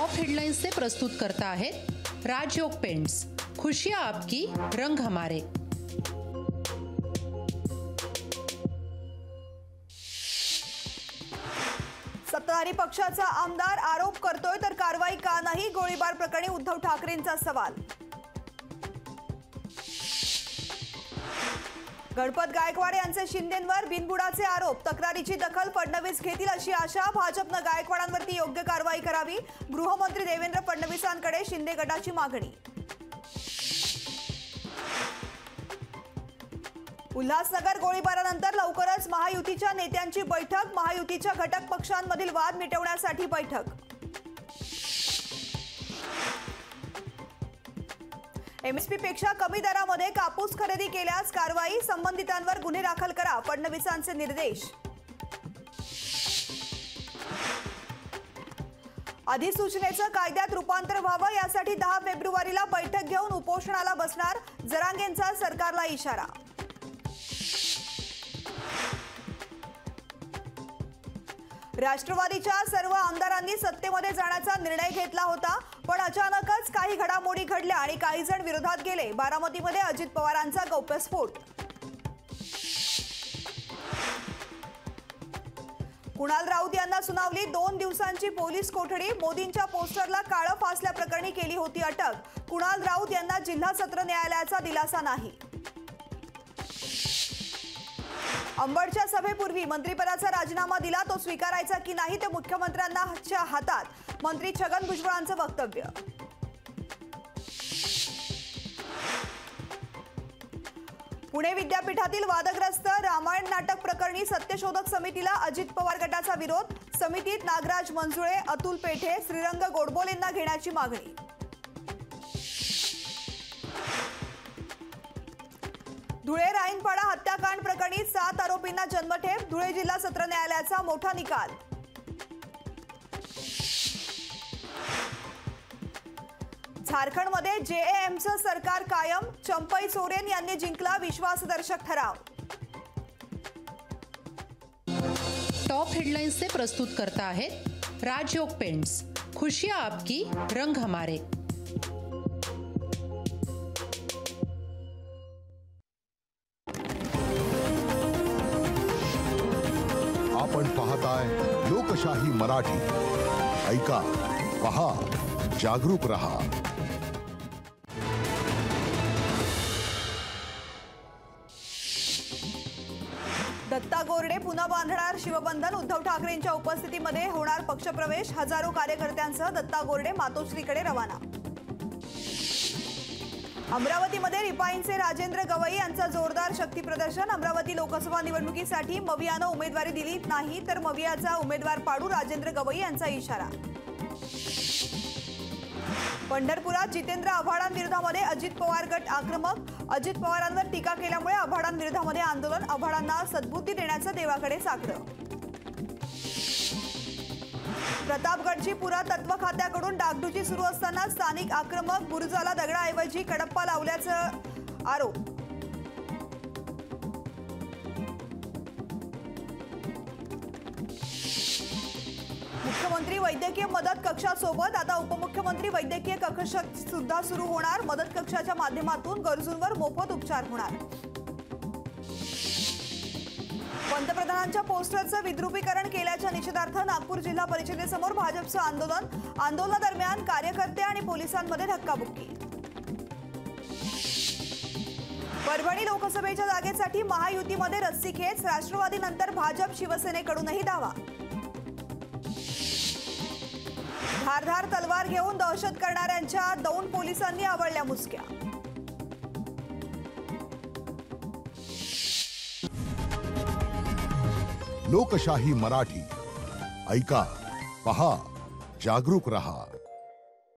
Top headlines से प्रस्तुत करता है राजयोग पेंट्स। खुशियां आपकी, रंग हमारे। सत्ताधारी पक्षाचा आमदार आरोप करतोय तर कारवाई का नाही? गोळीबार प्रकरणी उद्धव ठाकरेंचा सवाल। गणपत गायकवाड यांचे शिंदेंवर बिनबुडाचे आरोप, तक्रारीची दखल फडणवीस घेतील अशी आशा। भाजपने गायकवाडांवरती योग्य कारवाई करावी, गृहमंत्री देवेंद्र फडणवीसांकडे शिंदे गटाची मागणी। उल्हासनगर गोळीबारानंतर लवकरच महायुतीच्या नेत्यांची बैठक, महायुतीच्या घटक पक्षांमधील वाद मिटवण्यासाठी बैठक। एमएसपी पेक्षा कमी दरामध्ये कापूस खरेदी केल्यास कारवाई, संबंधितांवर गुन्हे दाखल करा, फडणवीसांचे निर्देश। अधिसूचनेचं कायद्यात रूपांतर व्हावं यासाठी 10 फेब्रुवारीला बैठक घेऊन उपोषणाला बसणार, जरांगेंचा सरकारला इशारा। राष्ट्रवादीच्या सर्व आमदारांनी सत्तेमध्ये जाण्याचा निर्णय घेतला होता, पण अचानकच काही घडामोडी घडल्या आणि काही जण विरोधात गेले। बारामतीमध्ये अजित पवारांचा गौप्यस्फोट। कुणाल राऊत यांना सुनावली 2 दिवसांची पोलीस कोठडी, मोदींच्या पोस्टरला काळं फासल्याप्रकरणी केली होती अटक। कुणाल राऊत यांना जिल्हा सत्र न्यायालयाचा दिलासा नाही। अंबडच्या सभेपूर्वी मंत्रिपदाचा राजीनामा दिला, तो स्वीकारायचा की नाही ते मुख्यमंत्र्यांच्या हातात, मंत्री छगन भुजबळांचं वक्तव्य। पुणे विद्यापीठातील वादग्रस्त रामायण नाटक प्रकरणी सत्यशोधक समितीला अजित पवार गटाचा विरोध, समितीत नागराज मंजुळे, अतुल पेठे, श्रीरंग गोडबोलेंना घेण्याची मागणी। धुळे राईनपाडा हत्याकांड प्रकरणी 7 आरोपींना जन्मठेप, धुळे जिल्हा सत्र न्यायालयाचा मोठा निकाल। झारखंडमध्ये जेएमचं सरकार कायम, चंपई सोरेन यांनी जिंकला विश्वासदर्शक ठराव। टॉप हेडलाइन्स से प्रस्तुत करता है राजयोग पेंट्स। खुशियां आपकी, रंग हमारे। आपण पाहताय लोकशाही मराठी। ऐका, पहा, जागरूक रहा। दत्ता गोरडे पुन्हा बांधणार शिवबंधन, उद्धव ठाकरेंच्या उपस्थितीमध्ये होणार पक्षप्रवेश, हजारो कार्यकर्त्यांसह दत्ता गोरडे मातोश्रीकडे रवाना। अमरावतीमध्ये रिपाईंचे राजेंद्र गवई यांचा जोरदार शक्ती प्रदर्शन, अमरावती लोकसभा निवडणुकीसाठी मवियानं उमेदवारी दिली नाही तर मवियाचा उमेदवार पाडू, राजेंद्र गवई यांचा इशारा। पंढरपुरात जितेंद्र आव्हाडांविरोधामध्ये अजित पवार गट आक्रमक, अजित पवारांवर टीका केल्यामुळे आव्हाडांविरोधामध्ये आंदोलन, आव्हाडांना सद्बुद्धी देण्याचं देवाकडे साकडं। प्रतापगडची पुरातत्व खात्याकडून डागडुजी सुरू असताना स्थानिक आक्रमक, बुरुजाला दगडाऐवजी कडप्पा लावल्याचा आरोप। मुख्यमंत्री वैद्यकीय मदत कक्षासोबत आता उपमुख्यमंत्री वैद्यकीय कक्ष सुद्धा सुरू होणार, मदत कक्षाच्या माध्यमातून गरजूंवर मोफत उपचार होणार। पंतप्रधानांच्या पोस्टरचं विद्रुपीकरण केल्याच्या निषेधार्थ नागपूर जिल्हा परिषदेसमोर भाजपचं आंदोलन, आंदोलनादरम्यान कार्यकर्ते आणि पोलिसांमध्ये धक्काबुक्की। परभणी लोकसभेच्या जागेसाठी महायुतीमध्ये रस्सीखेच, राष्ट्रवादीनंतर भाजप शिवसेनेकडूनही दावा। धारधार तलवार घेऊन दहशत करणाऱ्यांच्या 2 पोलिसांनी आवळल्या मुसक्या। लोकशाही मराठी। ऐका, पहा, जागरूक रहा।